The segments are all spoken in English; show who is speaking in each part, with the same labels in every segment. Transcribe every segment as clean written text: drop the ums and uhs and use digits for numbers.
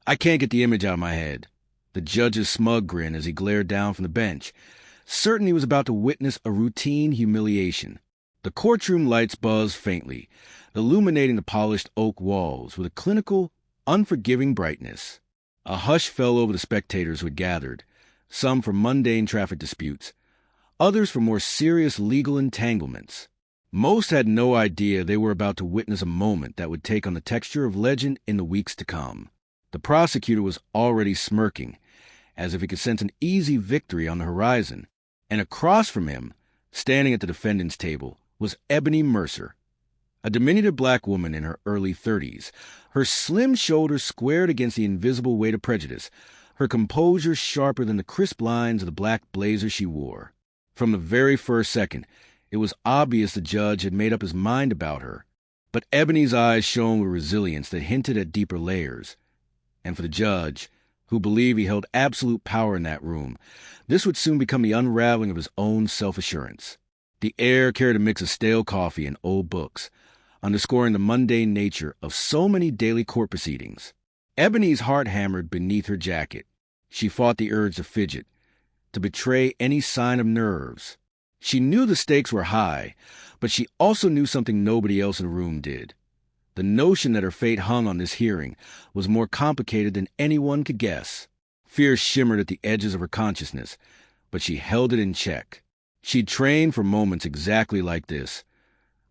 Speaker 1: I can't get the image out of my head. The judge's smug grin as he glared down from the bench, certain he was about to witness a routine humiliation. The courtroom lights buzzed faintly, illuminating the polished oak walls with a clinical, unforgiving brightness. A hush fell over the spectators who had gathered, some for mundane traffic disputes, others for more serious legal entanglements. Most had no idea they were about to witness a moment that would take on the texture of legend in the weeks to come. The prosecutor was already smirking, as if he could sense an easy victory on the horizon, and across from him, standing at the defendant's table, was Ebony Mercer, a diminutive black woman in her early 30s, her slim shoulders squared against the invisible weight of prejudice, her composure sharper than the crisp lines of the black blazer she wore. From the very first second, it was obvious the judge had made up his mind about her, but Ebony's eyes shone with resilience that hinted at deeper layers. And for the judge, who believed he held absolute power in that room, this would soon become the unraveling of his own self-assurance. The air carried a mix of stale coffee and old books, underscoring the mundane nature of so many daily court proceedings. Ebony's heart hammered beneath her jacket. She fought the urge to fidget, to betray any sign of nerves. She knew the stakes were high, but she also knew something nobody else in the room did. The notion that her fate hung on this hearing was more complicated than anyone could guess. Fear shimmered at the edges of her consciousness, but she held it in check. She'd trained for moments exactly like this,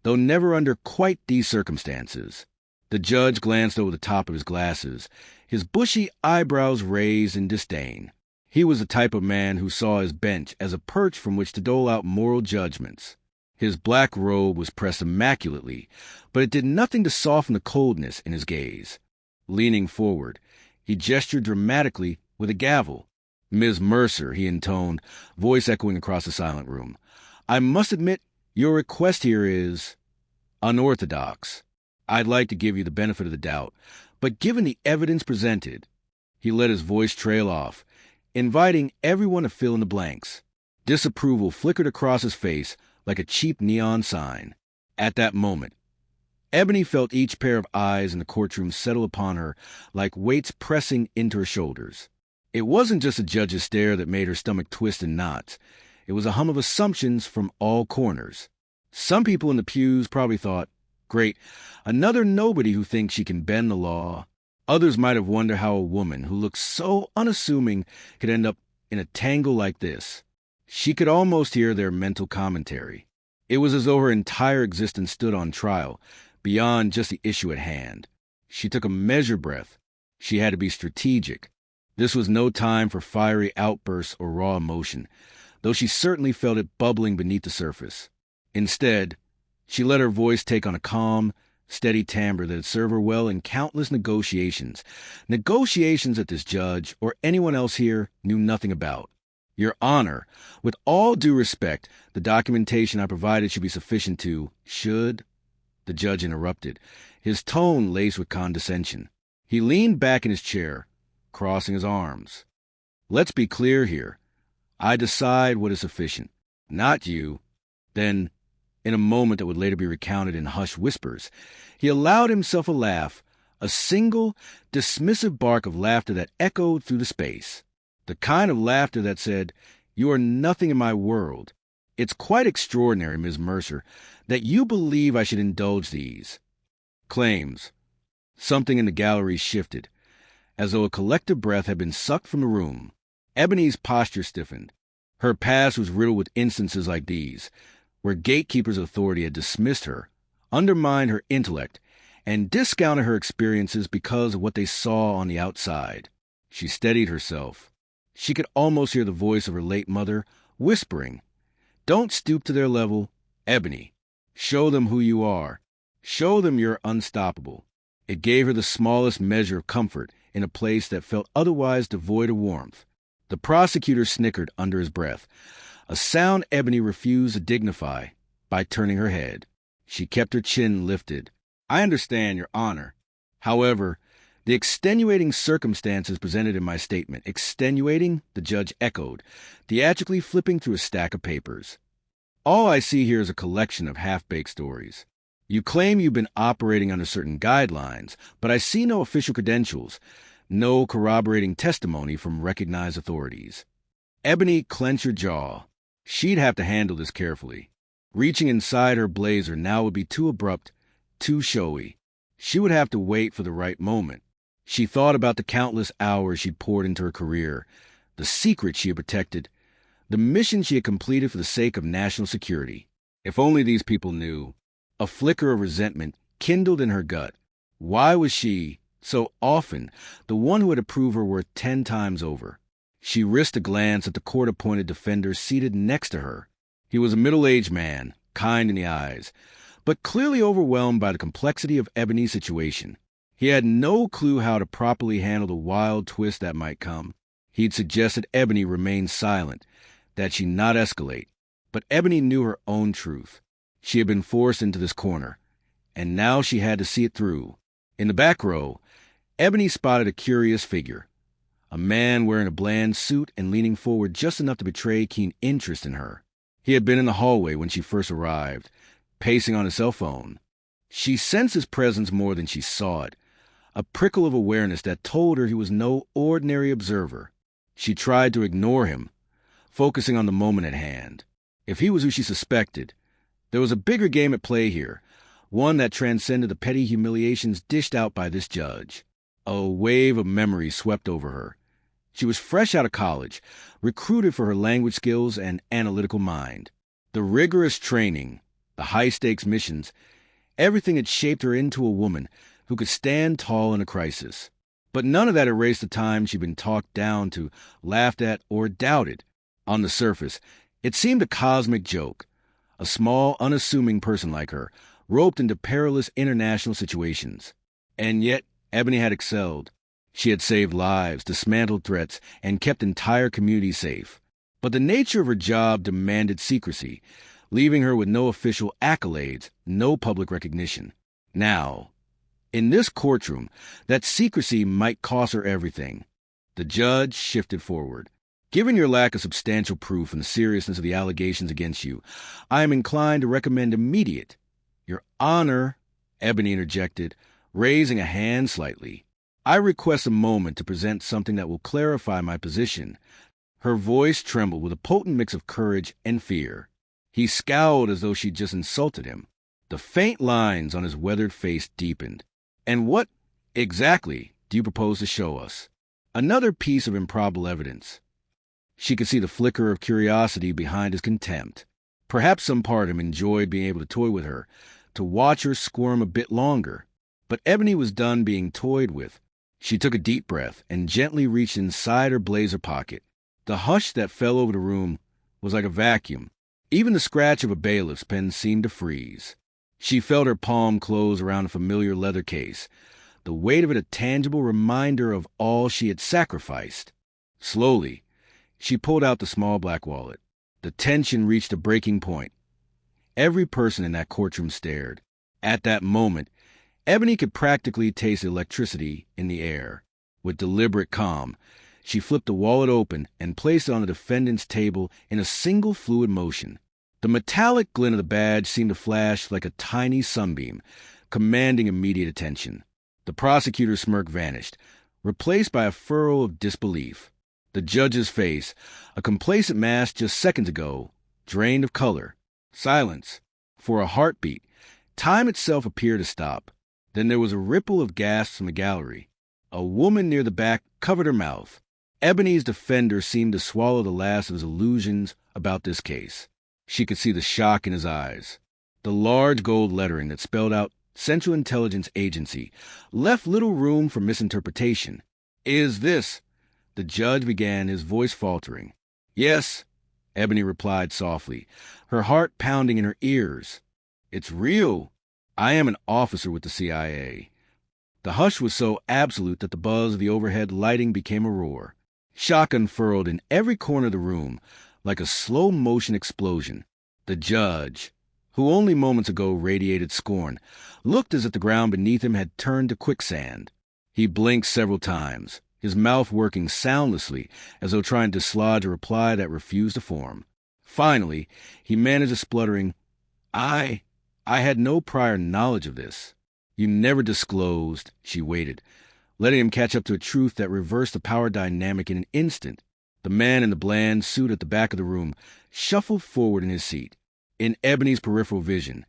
Speaker 1: though never under quite these circumstances. The judge glanced over the top of his glasses, his bushy eyebrows raised in disdain. He was the type of man who saw his bench as a perch from which to dole out moral judgments. His black robe was pressed immaculately, but it did nothing to soften the coldness in his gaze. Leaning forward, he gestured dramatically with a gavel. "Ms. Mercer," he intoned, voice echoing across the silent room, "I must admit your request here is unorthodox. I'd like to give you the benefit of the doubt, but given the evidence presented—" He let his voice trail off, inviting everyone to fill in the blanks. Disapproval flickered across his face like a cheap neon sign. At that moment, Ebony felt each pair of eyes in the courtroom settle upon her like weights pressing into her shoulders. It wasn't just a judge's stare that made her stomach twist in knots. It was a hum of assumptions from all corners. Some people in the pews probably thought, "Great, another nobody who thinks she can bend the law." Others might have wondered how a woman who looked so unassuming could end up in a tangle like this. She could almost hear their mental commentary. It was as though her entire existence stood on trial, beyond just the issue at hand. She took a measured breath. She had to be strategic. This was no time for fiery outbursts or raw emotion, though she certainly felt it bubbling beneath the surface. Instead, she let her voice take on a calm, steady timbre that had served her well in countless negotiations that this judge or anyone else here knew nothing about. "Your Honor, with all due respect, the documentation I provided should be sufficient to—" "Should?" the judge interrupted, his tone laced with condescension. He leaned back in his chair, crossing his arms. "Let's be clear here. I decide what is sufficient, not you." Then, in a moment that would later be recounted in hushed whispers, he allowed himself a laugh, a single, dismissive bark of laughter that echoed through the space. The kind of laughter that said, "You are nothing in my world. It's quite extraordinary, Ms. Mercer, that you believe I should indulge these claims." Something in the gallery shifted, as though a collective breath had been sucked from the room. Ebony's posture stiffened. Her past was riddled with instances like these, where gatekeepers of authority had dismissed her, undermined her intellect, and discounted her experiences because of what they saw on the outside. She steadied herself. She could almost hear the voice of her late mother whispering, "Don't stoop to their level, Ebony. Show them who you are. Show them you're unstoppable." It gave her the smallest measure of comfort in a place that felt otherwise devoid of warmth. The prosecutor snickered under his breath, a sound Ebony refused to dignify by turning her head. She kept her chin lifted. "I understand, Your Honor. However, the extenuating circumstances presented in my statement—" "Extenuating?" the judge echoed, theatrically flipping through a stack of papers. "All I see here is a collection of half-baked stories. You claim you've been operating under certain guidelines, but I see no official credentials. No corroborating testimony from recognized authorities. Ebony clenched her jaw. She'd have to handle this carefully. Reaching inside her blazer now would be too abrupt, too showy. She would have to wait for the right moment. She thought about the countless hours she'd poured into her career, the secret she had protected, the mission she had completed for the sake of national security. If only these people knew. A flicker of resentment kindled in her gut. Why was she, so often, the one who had to prove her worth 10 times over? She risked a glance at the court-appointed defender seated next to her. He was a middle-aged man, kind in the eyes, but clearly overwhelmed by the complexity of Ebony's situation. He had no clue how to properly handle the wild twist that might come. He'd suggested Ebony remain silent, that she not escalate. But Ebony knew her own truth. She had been forced into this corner, and now she had to see it through. In the back row, Ebony spotted a curious figure. A man wearing a bland suit and leaning forward just enough to betray keen interest in her. He had been in the hallway when she first arrived, pacing on his cell phone. She sensed his presence more than she saw it, a prickle of awareness that told her he was no ordinary observer. She tried to ignore him, focusing on the moment at hand. If he was who she suspected, there was a bigger game at play here, one that transcended the petty humiliations dished out by this judge. A wave of memories swept over her. She was fresh out of college, recruited for her language skills and analytical mind. The rigorous training, the high-stakes missions, everything had shaped her into a woman who could stand tall in a crisis. But none of that erased the time she'd been talked down to, laughed at, or doubted. On the surface, it seemed a cosmic joke. A small, unassuming person like her, roped into perilous international situations. And yet, Ebony had excelled. She had saved lives, dismantled threats, and kept entire communities safe. But the nature of her job demanded secrecy, leaving her with no official accolades, no public recognition. Now, in this courtroom, that secrecy might cost her everything. The judge shifted forward. Given your lack of substantial proof and the seriousness of the allegations against you, I am inclined to recommend immediate. Your Honor, Ebony interjected, raising a hand slightly. I request a moment to present something that will clarify my position. Her voice trembled with a potent mix of courage and fear. He scowled as though she'd just insulted him. The faint lines on his weathered face deepened. And what, exactly, do you propose to show us? Another piece of improbable evidence. She could see the flicker of curiosity behind his contempt. Perhaps some part of him enjoyed being able to toy with her, to watch her squirm a bit longer. But Ebony was done being toyed with. She took a deep breath and gently reached inside her blazer pocket. The hush that fell over the room was like a vacuum. Even the scratch of a bailiff's pen seemed to freeze. She felt her palm close around a familiar leather case, the weight of it a tangible reminder of all she had sacrificed. Slowly, she pulled out the small black wallet. The tension reached a breaking point. Every person in that courtroom stared. At that moment, Ebony could practically taste the electricity in the air. With deliberate calm, she flipped the wallet open and placed it on the defendant's table in a single fluid motion. The metallic glint of the badge seemed to flash like a tiny sunbeam, commanding immediate attention. The prosecutor's smirk vanished, replaced by a furrow of disbelief. The judge's face, a complacent mask just seconds ago, drained of color. Silence. For a heartbeat, time itself appeared to stop. Then there was a ripple of gasps from the gallery. A woman near the back covered her mouth. Ebony's defender seemed to swallow the last of his illusions about this case. She could see the shock in his eyes. The large gold lettering that spelled out Central Intelligence Agency left little room for misinterpretation. Is this? The judge began, his voice faltering. Yes, Ebony replied softly, her heart pounding in her ears. It's real. I am an officer with the CIA. The hush was so absolute that the buzz of the overhead lighting became a roar. Shock unfurled in every corner of the room, like a slow-motion explosion. The judge, who only moments ago radiated scorn, looked as if the ground beneath him had turned to quicksand. He blinked several times, his mouth working soundlessly as though trying to dislodge a reply that refused to form. Finally, he managed a spluttering, I had no prior knowledge of this. You never disclosed. She waited, letting him catch up to a truth that reversed the power dynamic in an instant. The man in the bland suit at the back of the room shuffled forward in his seat. In Ebony's peripheral vision,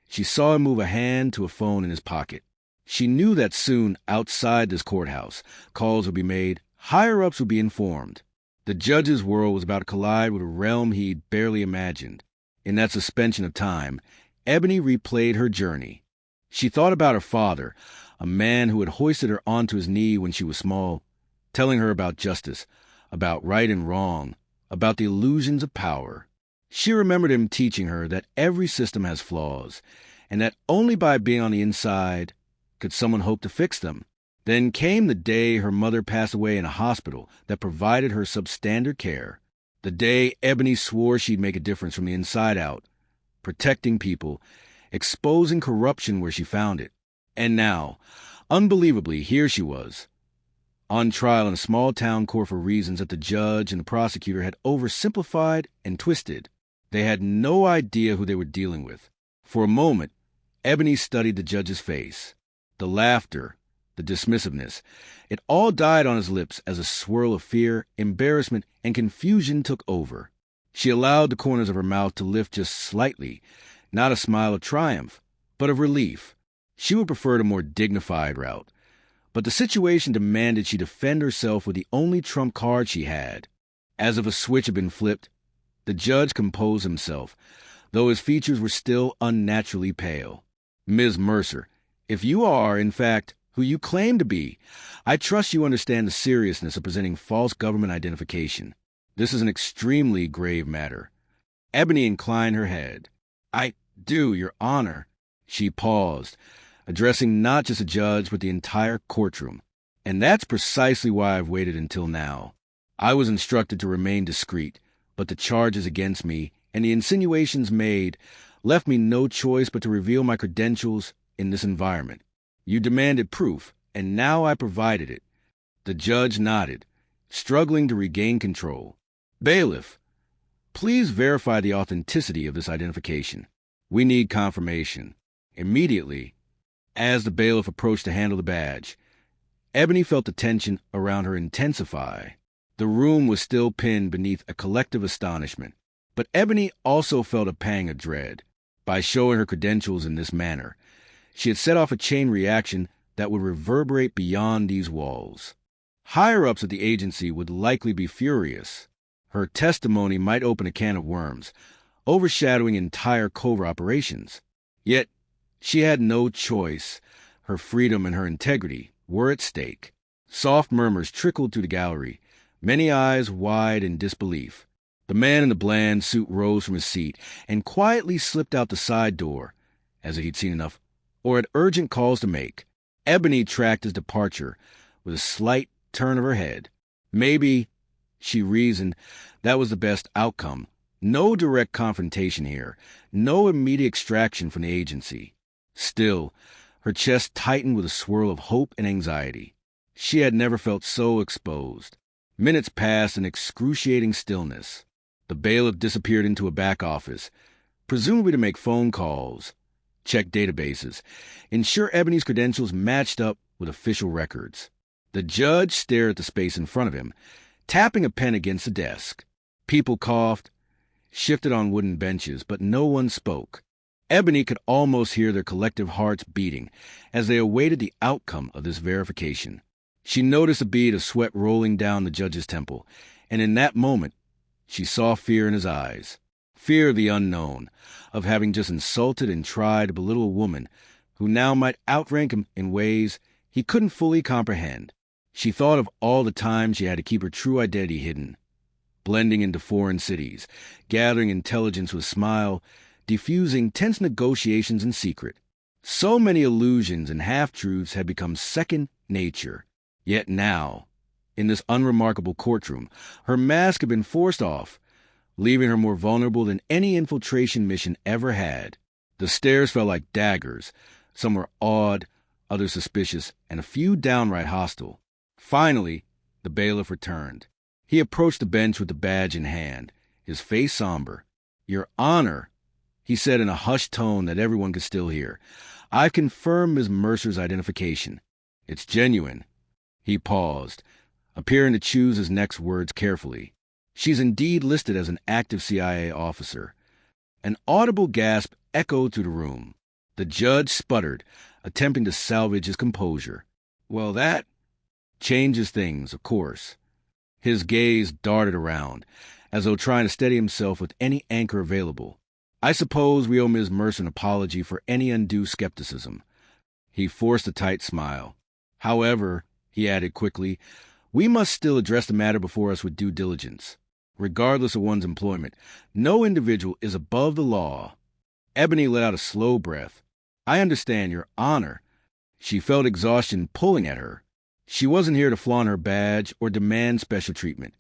Speaker 1: she saw him move a hand to a phone in his pocket. She knew that soon, outside this courthouse, calls would be made, higher-ups would be informed. The judge's world was about to collide with a realm he'd barely imagined. In that suspension of time, Ebony replayed her journey. She thought about her father, a man who had hoisted her onto his knee when she was small, telling her about justice, about right and wrong, about the illusions of power. She remembered him teaching her that every system has flaws, and that only by being on the inside could someone hope to fix them. Then came the day her mother passed away in a hospital that provided her substandard care. The day Ebony swore she'd make a difference from the inside out, protecting people, exposing corruption where she found it. And now, unbelievably, here she was, on trial in a small-town court for reasons that the judge and the prosecutor had oversimplified and twisted. They had no idea who they were dealing with. For a moment, Ebony studied the judge's face. The laughter, the dismissiveness, it all died on his lips as a swirl of fear, embarrassment, and confusion took over. She allowed the corners of her mouth to lift just slightly, not a smile of triumph, but of relief. She would prefer a more dignified route. But the situation demanded she defend herself with the only trump card she had. As if a switch had been flipped, the judge composed himself, though his features were still unnaturally pale. "Ms. Mercer, if you are, in fact, who you claim to be, I trust you understand the seriousness of presenting false government identification. This is an extremely grave matter." Ebony inclined her head. "I do, Your Honor." She paused, addressing not just a judge, but the entire courtroom. "And that's precisely why I've waited until now. I was instructed to remain discreet, but the charges against me and the insinuations made left me no choice but to reveal my credentials in this environment. You demanded proof, and now I provided it." The judge nodded, struggling to regain control. "Bailiff, please verify the authenticity of this identification. We need confirmation." Immediately, as the bailiff approached to handle the badge, Ebony felt the tension around her intensify. The room was still pinned beneath a collective astonishment, but Ebony also felt a pang of dread. By showing her credentials in this manner, she had set off a chain reaction that would reverberate beyond these walls. Higher-ups at the agency would likely be furious. Her testimony might open a can of worms, overshadowing entire covert operations. Yet, she had no choice. Her freedom and her integrity were at stake. Soft murmurs trickled through the gallery, many eyes wide in disbelief. The man in the bland suit rose from his seat and quietly slipped out the side door, as if he'd seen enough, or had urgent calls to make. Ebony tracked his departure with a slight turn of her head. Maybe, she reasoned, that was the best outcome. No direct confrontation here, no immediate extraction from the agency. Still, her chest tightened with a swirl of hope and anxiety. She had never felt so exposed. Minutes passed in excruciating stillness. The bailiff disappeared into a back office, presumably to make phone calls, check databases, ensure Ebony's credentials matched up with official records. The judge stared at the space in front of him, tapping a pen against the desk. People coughed, shifted on wooden benches, but no one spoke. Ebony could almost hear their collective hearts beating as they awaited the outcome of this verification. She noticed a bead of sweat rolling down the judge's temple, and in that moment, she saw fear in his eyes. Fear of the unknown, of having just insulted and tried to belittle a woman who now might outrank him in ways he couldn't fully comprehend. She thought of all the times she had to keep her true identity hidden, blending into foreign cities, gathering intelligence with a smile, diffusing tense negotiations in secret. So many illusions and half-truths had become second nature. Yet now, in this unremarkable courtroom, her mask had been forced off, leaving her more vulnerable than any infiltration mission ever had. The stares felt like daggers. Some were awed, others suspicious, and a few downright hostile. Finally, the bailiff returned. He approached the bench with the badge in hand, his face somber. "Your Honor," he said in a hushed tone that everyone could still hear, "I've confirmed Ms. Mercer's identification. It's genuine. He paused, appearing to choose his next words carefully. She's indeed listed as an active CIA officer. An audible gasp echoed through the room. The judge sputtered, attempting to salvage his composure. Well, that changes things, of course. His gaze darted around, as though trying to steady himself with any anchor available. I suppose we owe Ms. Mercer an apology for any undue skepticism. He forced a tight smile. However, he added quickly, we must still address the matter before us with due diligence. Regardless of one's employment, no individual is above the law. Ebony let out a slow breath. I understand, Your Honor. She felt exhaustion pulling at her. She wasn't here to flaunt her badge or demand special treatment.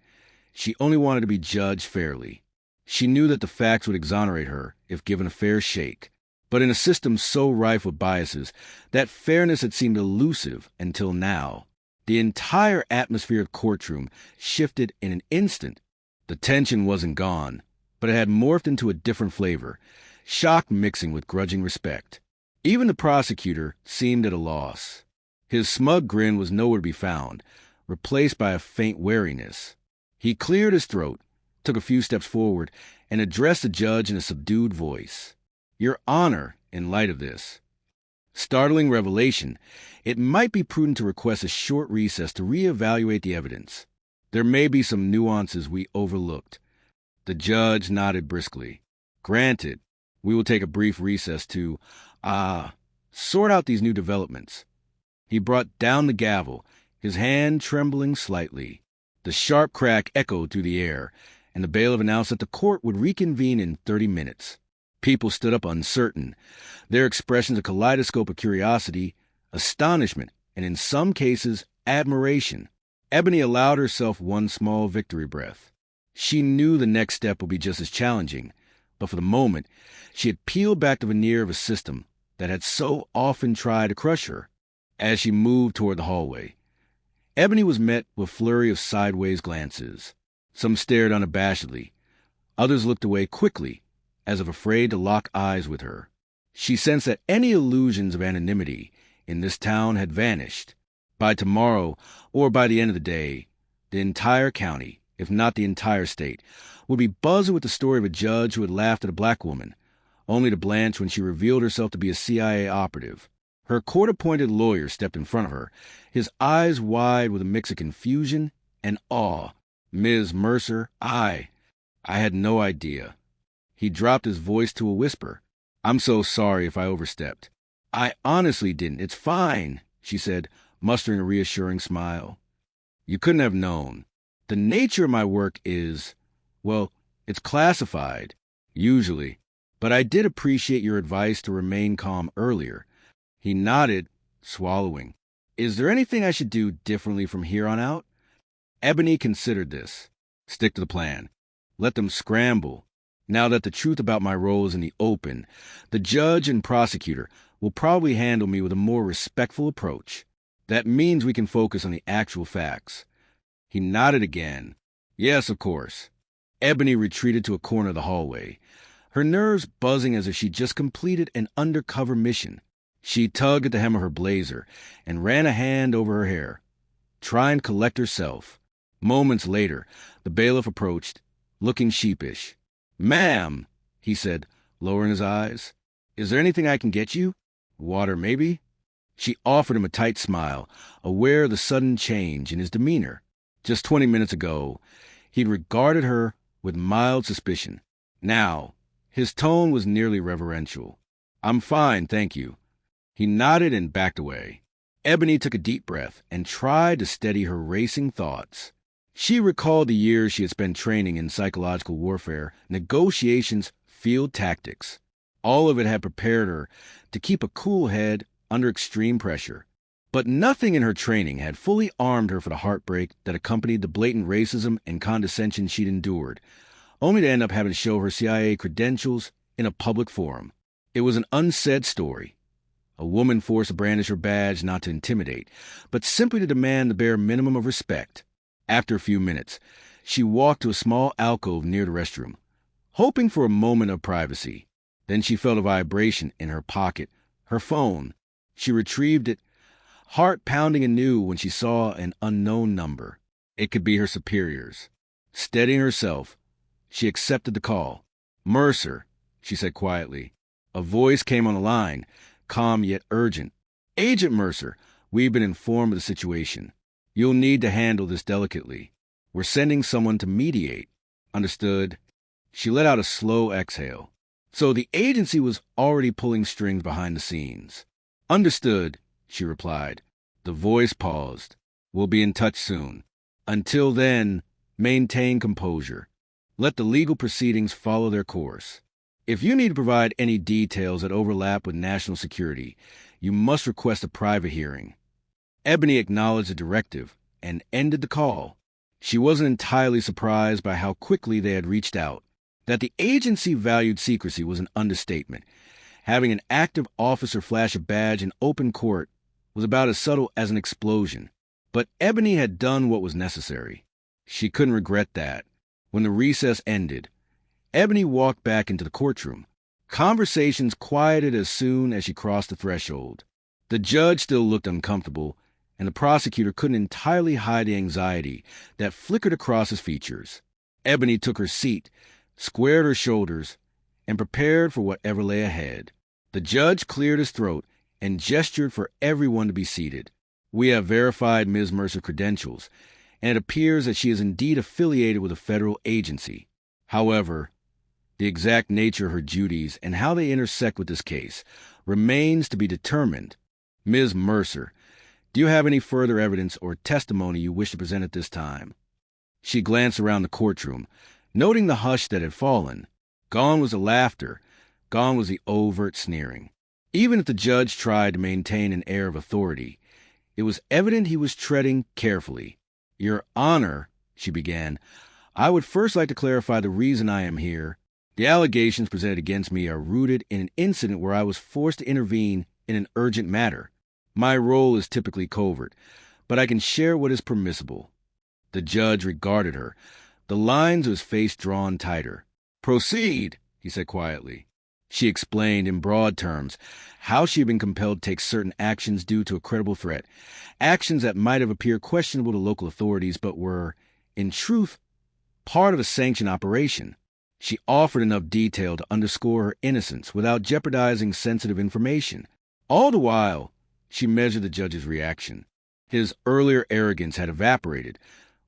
Speaker 1: She only wanted to be judged fairly. She knew that the facts would exonerate her if given a fair shake. But in a system so rife with biases, that fairness had seemed elusive until now. The entire atmosphere of Courtroom shifted in an instant. The tension wasn't gone, but it had morphed into a different flavor, shock mixing with grudging respect. Even the prosecutor seemed at a loss. His smug grin was nowhere to be found, replaced by a faint wariness. He cleared his throat, took a few steps forward, and addressed the judge in a subdued voice. Your Honor, in light of this startling revelation, it might be prudent to request a short recess to reevaluate the evidence. There may be some nuances we overlooked. The judge nodded briskly. Granted, we will take a brief recess to, sort out these new developments. He brought down the gavel, his hand trembling slightly. The sharp crack echoed through the air, and the bailiff announced that the court would reconvene in 30 minutes. People stood up uncertain, their expressions a kaleidoscope of curiosity, astonishment, and in some cases, admiration. Ebony allowed herself one small victory breath. She knew the next step would be just as challenging, but for the moment, she had peeled back the veneer of a system that had so often tried to crush her. As she moved toward the hallway, Ebony was met with a flurry of sideways glances. Some stared unabashedly. Others looked away quickly, as if afraid to lock eyes with her. She sensed that any illusions of anonymity in this town had vanished. By tomorrow, or by the end of the day, the entire county, if not the entire state, would be buzzing with the story of a judge who had laughed at a black woman, only to blanch when she revealed herself to be a CIA operative. Her court-appointed lawyer stepped in front of her, his eyes wide with a mix of confusion and awe. Ms. Mercer, I had no idea. He dropped his voice to a whisper. I'm so sorry if I overstepped. I honestly didn't. It's fine, she said, mustering a reassuring smile. You couldn't have known. The nature of my work is, well, it's classified, usually. But I did appreciate your advice to remain calm earlier. He nodded, swallowing. Is there anything I should do differently from here on out? Ebony considered this. Stick to the plan. Let them scramble. Now that the truth about my role is in the open, the judge and prosecutor will probably handle me with a more respectful approach. That means we can focus on the actual facts. He nodded again. Yes, of course. Ebony retreated to a corner of the hallway, her nerves buzzing as if she'd just completed an undercover mission. She tugged at the hem of her blazer and ran a hand over her hair, trying to collect herself. Moments later, the bailiff approached, looking sheepish. Ma'am, he said, lowering his eyes, is there anything I can get you? Water, maybe? She offered him a tight smile, aware of the sudden change in his demeanor. Just 20 minutes ago, he'd regarded her with mild suspicion. Now, his tone was nearly reverential. I'm fine, thank you. He nodded and backed away. Ebony took a deep breath and tried to steady her racing thoughts. She recalled the years she had spent training in psychological warfare, negotiations, field tactics. All of it had prepared her to keep a cool head under extreme pressure. But nothing in her training had fully armed her for the heartbreak that accompanied the blatant racism and condescension she'd endured, only to end up having to show her CIA credentials in a public forum. It was an unsaid story. A woman forced to brandish her badge not to intimidate, but simply to demand the bare minimum of respect. After a few minutes, she walked to a small alcove near the restroom, hoping for a moment of privacy. Then she felt a vibration in her pocket, her phone. She retrieved it. heart pounding anew when she saw an unknown number. It could be her superiors. Steadying herself, she accepted the call. "Mercer," she said quietly. A voice came on the line, calm yet urgent. "Agent Mercer, we've been informed of the situation. You'll need to handle this delicately. We're sending someone to mediate." "Understood." She let out a slow exhale. So the agency was already pulling strings behind the scenes. "Understood," she replied. The voice paused. "We'll be in touch soon. Until then, maintain composure. Let the legal proceedings follow their course. If you need to provide any details that overlap with national security, you must request a private hearing." Ebony acknowledged the directive and ended the call. She wasn't entirely surprised by how quickly they had reached out. That the agency valued secrecy was an understatement. Having an active officer flash a badge in open court was about as subtle as an explosion. But Ebony had done what was necessary. She couldn't regret that. When the recess ended, Ebony walked back into the courtroom. Conversations quieted as soon as she crossed the threshold. The judge still looked uncomfortable, and the prosecutor couldn't entirely hide the anxiety that flickered across his features. Ebony took her seat, squared her shoulders, and prepared for whatever lay ahead. The judge cleared his throat and gestured for everyone to be seated. "We have verified Ms. Mercer's credentials, and it appears that she is indeed affiliated with a federal agency. However, the exact nature of her duties and how they intersect with this case remains to be determined. Ms. Mercer, do you have any further evidence or testimony you wish to present at this time?" She glanced around the courtroom, noting the hush that had fallen. Gone was the laughter. Gone was the overt sneering. Even if the judge tried to maintain an air of authority, it was evident he was treading carefully. "Your Honor," she began, "I would first like to clarify the reason I am here. The allegations presented against me are rooted in an incident where I was forced to intervene in an urgent matter. My role is typically covert, but I can share what is permissible." The judge regarded her, the lines of his face drawn tighter. "Proceed," he said quietly. She explained in broad terms how she had been compelled to take certain actions due to a credible threat, actions that might have appeared questionable to local authorities but were, in truth, part of a sanctioned operation. She offered enough detail to underscore her innocence without jeopardizing sensitive information. All the while, she measured the judge's reaction. His earlier arrogance had evaporated,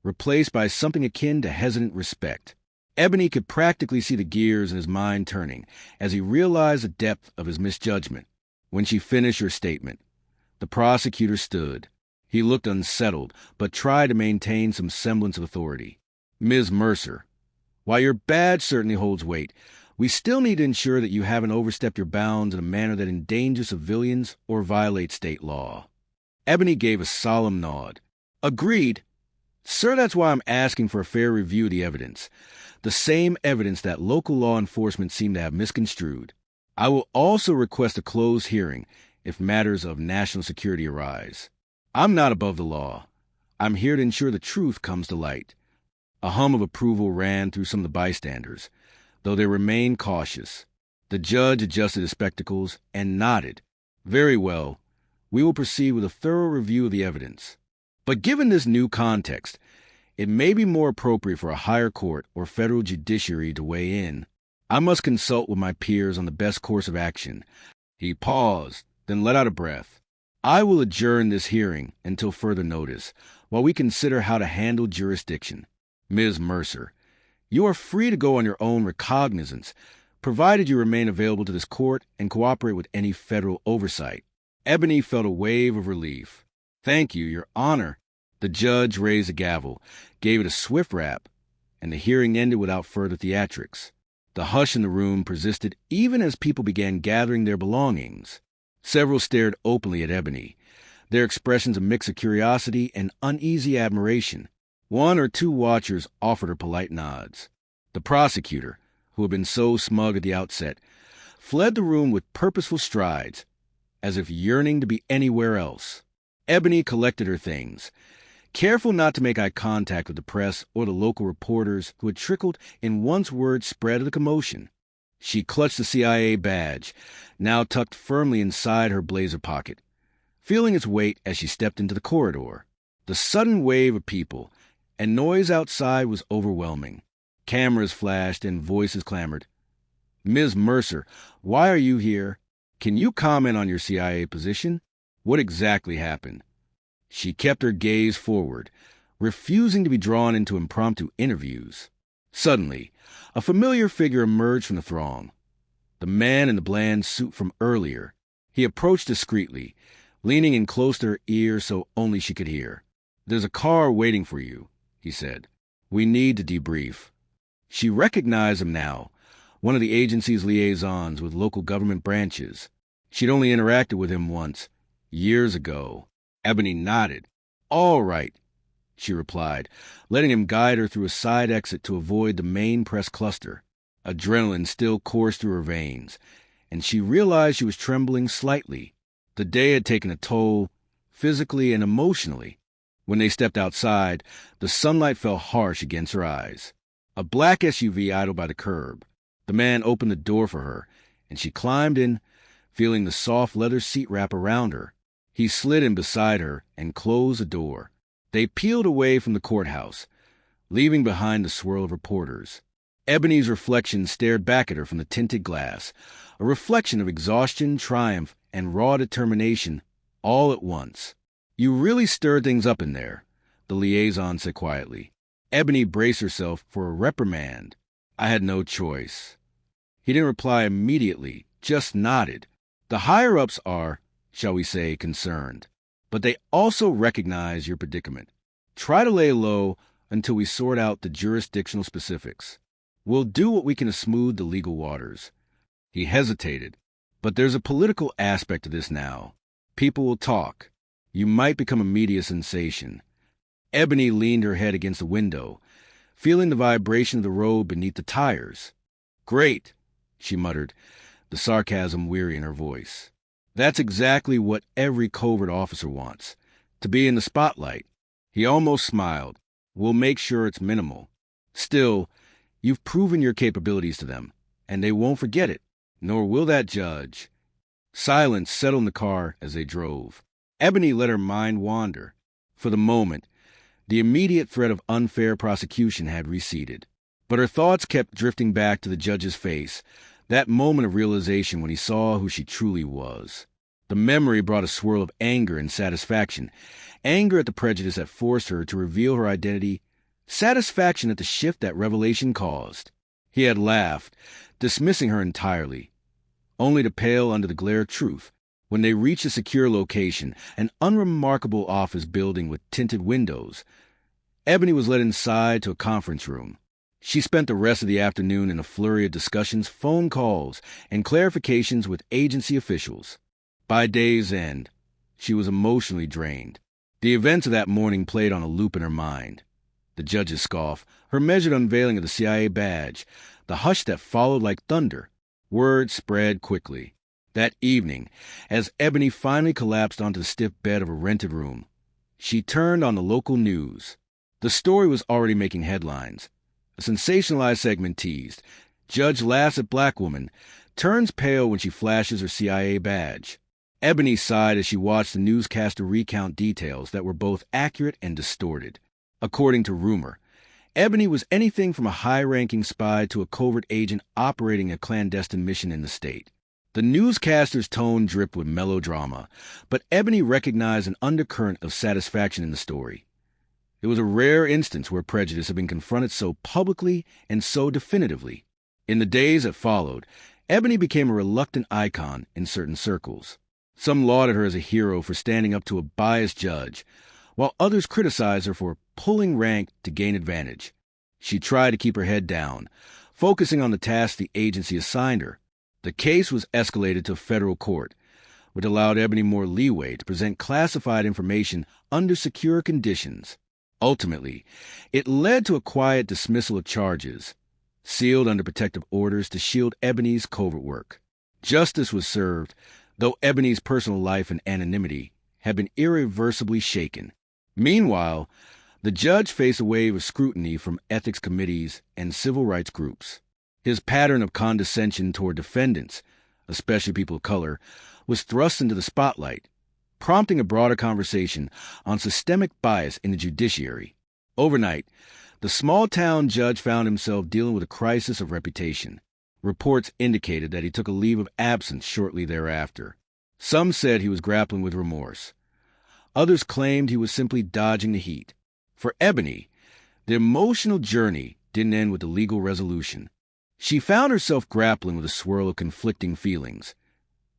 Speaker 1: replaced by something akin to hesitant respect. Ebony could practically see the gears in his mind turning as he realized the depth of his misjudgment. When she finished her statement, the prosecutor stood. He looked unsettled, but tried to maintain some semblance of authority. "Ms. Mercer, while your badge certainly holds weight, we still need to ensure that you haven't overstepped your bounds in a manner that endangers civilians or violates state law." Ebony gave a solemn nod. "Agreed. Sir, that's why I'm asking for a fair review of the evidence. The same evidence that local law enforcement seem to have misconstrued. I will also request a closed hearing if matters of national security arise. I'm not above the law. I'm here to ensure the truth comes to light." A hum of approval ran through some of the bystanders, though they remained cautious. The judge adjusted his spectacles and nodded. "Very well. We will proceed with a thorough review of the evidence. But given this new context, it may be more appropriate for a higher court or federal judiciary to weigh in. I must consult with my peers on the best course of action." He paused, then let out a breath. "I will adjourn this hearing until further notice, while we consider how to handle jurisdiction. Ms. Mercer, you are free to go on your own recognizance, provided you remain available to this court and cooperate with any federal oversight." Ebony felt a wave of relief. "Thank you, Your Honor." The judge raised the gavel, gave it a swift rap, and the hearing ended without further theatrics. The hush in the room persisted even as people began gathering their belongings. Several stared openly at Ebony, their expressions a mix of curiosity and uneasy admiration. One or two watchers offered her polite nods. The prosecutor, who had been so smug at the outset, fled the room with purposeful strides, as if yearning to be anywhere else. Ebony collected her things, careful not to make eye contact with the press or the local reporters who had trickled in once word spread of the commotion. She clutched the CIA badge, now tucked firmly inside her blazer pocket. feeling its weight as she stepped into the corridor. The sudden wave of people and noise outside was overwhelming. Cameras flashed and voices clamored. "Ms. Mercer, why are you here? Can you comment on your CIA position? What exactly happened?" She kept her gaze forward, refusing to be drawn into impromptu interviews. Suddenly, a familiar figure emerged from the throng. The man in the bland suit from earlier. He approached discreetly, leaning in close to her ear so only she could hear. "There's a car waiting for you," he said. "We need to debrief." She recognized him now, one of the agency's liaisons with local government branches. She'd only interacted with him once, years ago. Ebony nodded. "All right," she replied, letting him guide her through a side exit to avoid the main press cluster. Adrenaline still coursed through her veins, and she realized she was trembling slightly. The day had taken a toll, physically and emotionally. When they stepped outside, the sunlight fell harsh against her eyes. A black SUV idled by the curb. The man opened the door for her, and she climbed in, feeling the soft leather seat wrap around her. He slid in beside her and closed the door. They peeled away from the courthouse, leaving behind the swirl of reporters. Ebony's reflection stared back at her from the tinted glass, a reflection of exhaustion, triumph, and raw determination all at once. "You really stirred things up in there," the liaison said quietly. Ebony braced herself for a reprimand. "I had no choice." He didn't reply immediately, just nodded. The higher-ups are, shall we say, concerned, but they also recognize your predicament. Try to lay low until we sort out the jurisdictional specifics. We'll do what we can to smooth the legal waters. He hesitated. "But there's a political aspect to this now. People will talk. You might become a media sensation." Ebony leaned her head against the window, feeling the vibration of the road beneath the tires. "Great," she muttered, the sarcasm weary in her voice. "That's exactly what every covert officer wants, to be in the spotlight." He almost smiled. "We'll make sure it's minimal. Still, you've proven your capabilities to them, and they won't forget it, nor will that judge." Silence settled in the car as they drove. Ebony let her mind wander. For the moment, the immediate threat of unfair prosecution had receded. But her thoughts kept drifting back to the judge's face, that moment of realization when he saw who she truly was. The memory brought a swirl of anger and satisfaction. Anger at the prejudice that forced her to reveal her identity, satisfaction at the shift that revelation caused. He had laughed, dismissing her entirely, only to pale under the glare of truth. When they reached a secure location, an unremarkable office building with tinted windows, Ebony was led inside to a conference room. She spent the rest of the afternoon in a flurry of discussions, phone calls, and clarifications with agency officials. By day's end, she was emotionally drained. The events of that morning played on a loop in her mind. The judge's scoff, her measured unveiling of the CIA badge, the hush that followed like thunder. Word spread quickly. That evening, as Ebony finally collapsed onto the stiff bed of a rented room, she turned on the local news. The story was already making headlines. A sensationalized segment teased, "Judge laughs at black woman, turns pale when she flashes her CIA badge." Ebony sighed as she watched the newscaster recount details that were both accurate and distorted. According to rumor, Ebony was anything from a high-ranking spy to a covert agent operating a clandestine mission in the state. The newscaster's tone dripped with melodrama, but Ebony recognized an undercurrent of satisfaction in the story. It was a rare instance where prejudice had been confronted so publicly and so definitively. In the days that followed, Ebony became a reluctant icon in certain circles. Some lauded her as a hero for standing up to a biased judge, while others criticized her for pulling rank to gain advantage. She tried to keep her head down, focusing on the task the agency assigned her. The case was escalated to federal court, which allowed Ebony more leeway to present classified information under secure conditions. Ultimately, it led to a quiet dismissal of charges, sealed under protective orders to shield Ebony's covert work. Justice was served, though Ebony's personal life and anonymity had been irreversibly shaken. Meanwhile, the judge faced a wave of scrutiny from ethics committees and civil rights groups. His pattern of condescension toward defendants, especially people of color, was thrust into the spotlight. prompting a broader conversation on systemic bias in the judiciary. Overnight, the small-town judge found himself dealing with a crisis of reputation. Reports indicated that he took a leave of absence shortly thereafter. Some said he was grappling with remorse. Others claimed he was simply dodging the heat. For Ebony, the emotional journey didn't end with a legal resolution. She found herself grappling with a swirl of conflicting feelings.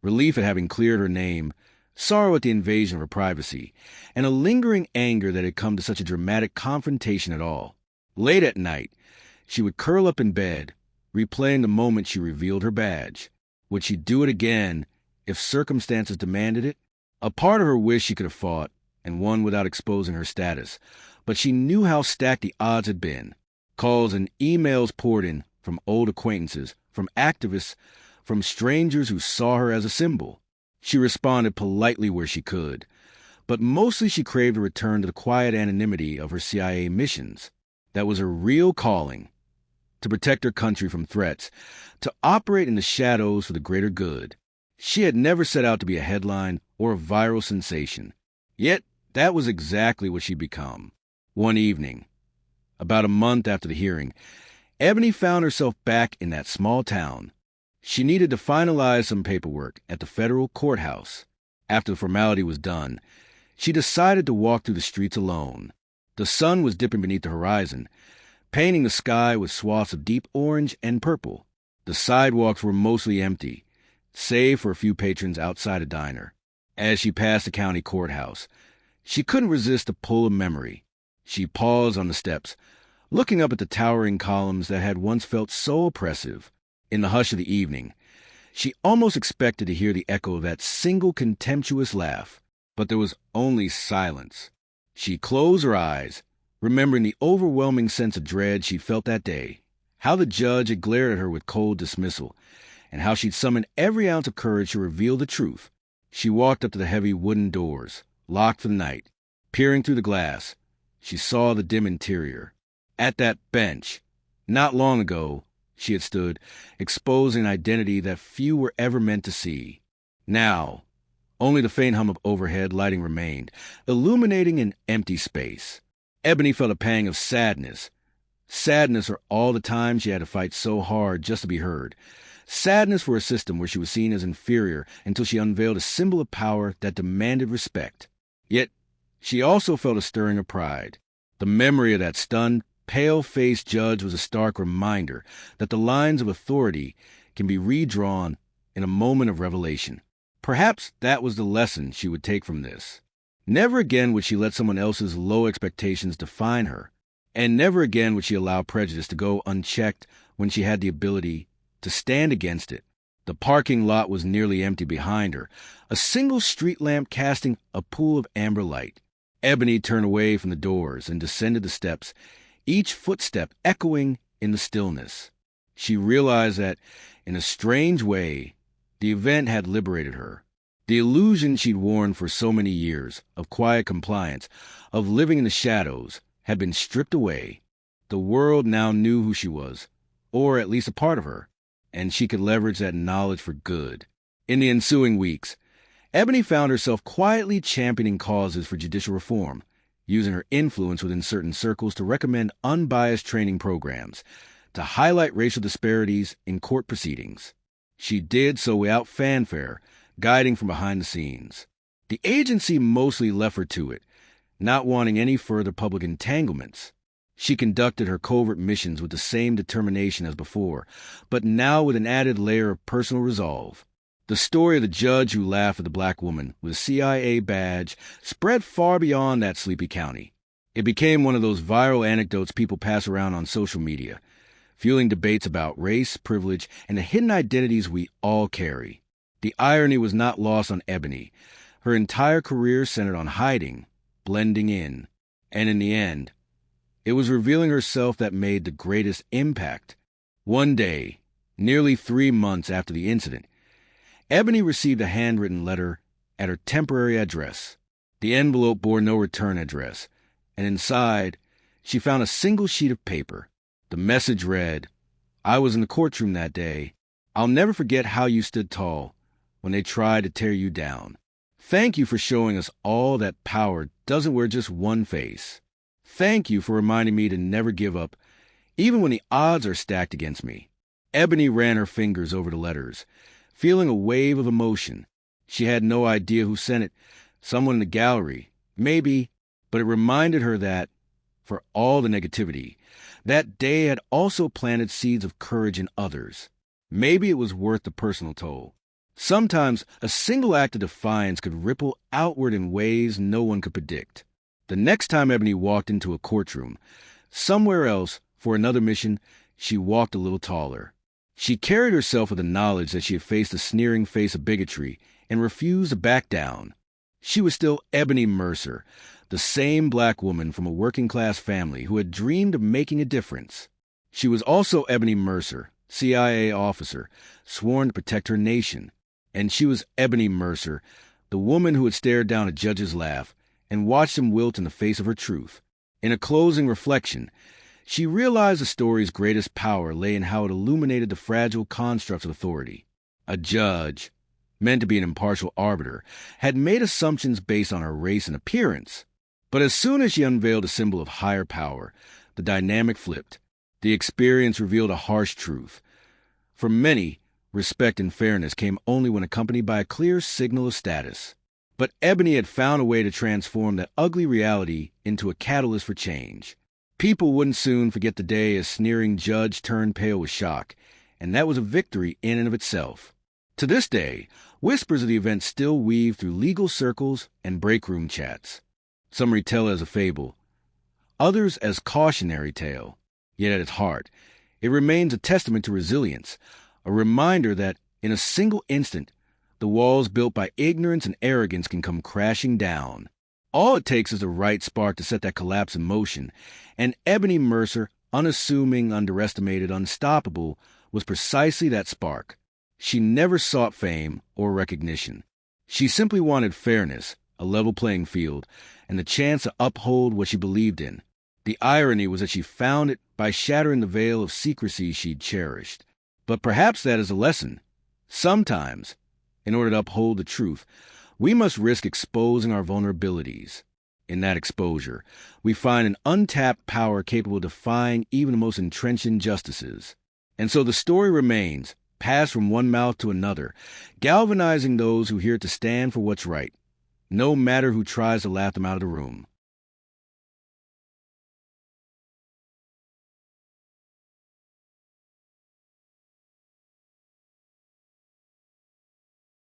Speaker 1: Relief at having cleared her name, sorrow at the invasion of her privacy, and a lingering anger that had come to such a dramatic confrontation at all. Late at night, she would curl up in bed, replaying the moment she revealed her badge. Would she do it again if circumstances demanded it? A part of her wished she could have fought, and won without exposing her status, but she knew how stacked the odds had been. Calls and emails poured in from old acquaintances, from activists, from strangers who saw her as a symbol. She responded politely where she could, but mostly she craved a return to the quiet anonymity of her CIA missions. That was her real calling, to protect her country from threats, to operate in the shadows for the greater good. She had never set out to be a headline or a viral sensation. Yet that was exactly what she'd become. One evening, about a month after the hearing, Ebony found herself back in that small town. She needed to finalize some paperwork at the federal courthouse. After the formality was done, she decided to walk through the streets alone. The sun was dipping beneath the horizon, painting the sky with swaths of deep orange and purple. The sidewalks were mostly empty, save for a few patrons outside a diner. As she passed the county courthouse, she couldn't resist a pull of memory. She paused on the steps, looking up at the towering columns that had once felt so oppressive. In the hush of the evening, she almost expected to hear the echo of that single contemptuous laugh, but there was only silence. She closed her eyes, remembering the overwhelming sense of dread she'd felt that day, how the judge had glared at her with cold dismissal, and how she'd summoned every ounce of courage to reveal the truth. She walked up to the heavy wooden doors, locked for the night. Peering through the glass, she saw the dim interior. At that bench, not long ago, she had stood, exposing an identity that few were ever meant to see. Now, only the faint hum of overhead lighting remained, illuminating an empty space. Ebony felt a pang of sadness. Sadness for all the time she had to fight so hard just to be heard. Sadness for a system where she was seen as inferior until she unveiled a symbol of power that demanded respect. Yet, she also felt a stirring of pride. The memory of that stunned, pale-faced judge was a stark reminder that the lines of authority can be redrawn in a moment of revelation. Perhaps that was the lesson she would take from this. Never again would she let someone else's low expectations define her, and never again would she allow prejudice to go unchecked when she had the ability to stand against it. The parking lot was nearly empty behind her, a single street lamp casting a pool of amber light. Ebony turned away from the doors and descended the steps, each footstep echoing in the stillness. She realized that, in a strange way, the event had liberated her. The illusion she'd worn for so many years, of quiet compliance, of living in the shadows, had been stripped away. The world now knew who she was, or at least a part of her, and she could leverage that knowledge for good. In the ensuing weeks, Ebony found herself quietly championing causes for judicial reform, using her influence within certain circles to recommend unbiased training programs, to highlight racial disparities in court proceedings. She did so without fanfare, guiding from behind the scenes. The agency mostly left her to it, not wanting any further public entanglements. She conducted her covert missions with the same determination as before, but now with an added layer of personal resolve. The story of the judge who laughed at the black woman with a CIA badge spread far beyond that sleepy county. It became one of those viral anecdotes people pass around on social media, fueling debates about race, privilege, and the hidden identities we all carry. The irony was not lost on Ebony. Her entire career centered on hiding, blending in, and in the end, it was revealing herself that made the greatest impact. One day, nearly 3 months after the incident, Ebony received a handwritten letter at her temporary address. The envelope bore no return address, and inside, she found a single sheet of paper. The message read, "I was in the courtroom that day. I'll never forget how you stood tall when they tried to tear you down. Thank you for showing us all that power doesn't wear just one face. Thank you for reminding me to never give up, even when the odds are stacked against me. Ebony ran her fingers over the letters, feeling a wave of emotion. She had no idea who sent it. Someone in the gallery, maybe, but it reminded her that, for all the negativity, that day had also planted seeds of courage in others. Maybe it was worth the personal toll. Sometimes a single act of defiance could ripple outward in ways no one could predict. The next time Ebony walked into a courtroom, somewhere else, for another mission, she walked a little taller. She carried herself with the knowledge that she had faced the sneering face of bigotry and refused to back down. She was still Ebony Mercer, the same black woman from a working-class family who had dreamed of making a difference. She was also Ebony Mercer, CIA officer, sworn to protect her nation. And she was Ebony Mercer, the woman who had stared down a judge's laugh and watched him wilt in the face of her truth. In a closing reflection, she realized the story's greatest power lay in how it illuminated the fragile constructs of authority. A judge, meant to be an impartial arbiter, had made assumptions based on her race and appearance. But as soon as she unveiled a symbol of higher power, the dynamic flipped. The experience revealed a harsh truth. For many, respect and fairness came only when accompanied by a clear signal of status. But Ebony had found a way to transform that ugly reality into a catalyst for change. People wouldn't soon forget the day a sneering judge turned pale with shock, and that was a victory in and of itself. To this day, whispers of the event still weave through legal circles and break-room chats. Some retell it as a fable, others as cautionary tale. Yet at its heart, it remains a testament to resilience, a reminder that, in a single instant, the walls built by ignorance and arrogance can come crashing down. All it takes is the right spark to set that collapse in motion, and Ebony Mercer, unassuming, underestimated, unstoppable, was precisely that spark. She never sought fame or recognition. She simply wanted fairness, a level playing field, and the chance to uphold what she believed in. The irony was that she found it by shattering the veil of secrecy she'd cherished. But perhaps that is a lesson. Sometimes, in order to uphold the truth, we must risk exposing our vulnerabilities. In that exposure, we find an untapped power capable of defying even the most entrenched injustices. And so the story remains, passed from one mouth to another, galvanizing those who hear it to stand for what's right, no matter who tries to laugh them out of the room.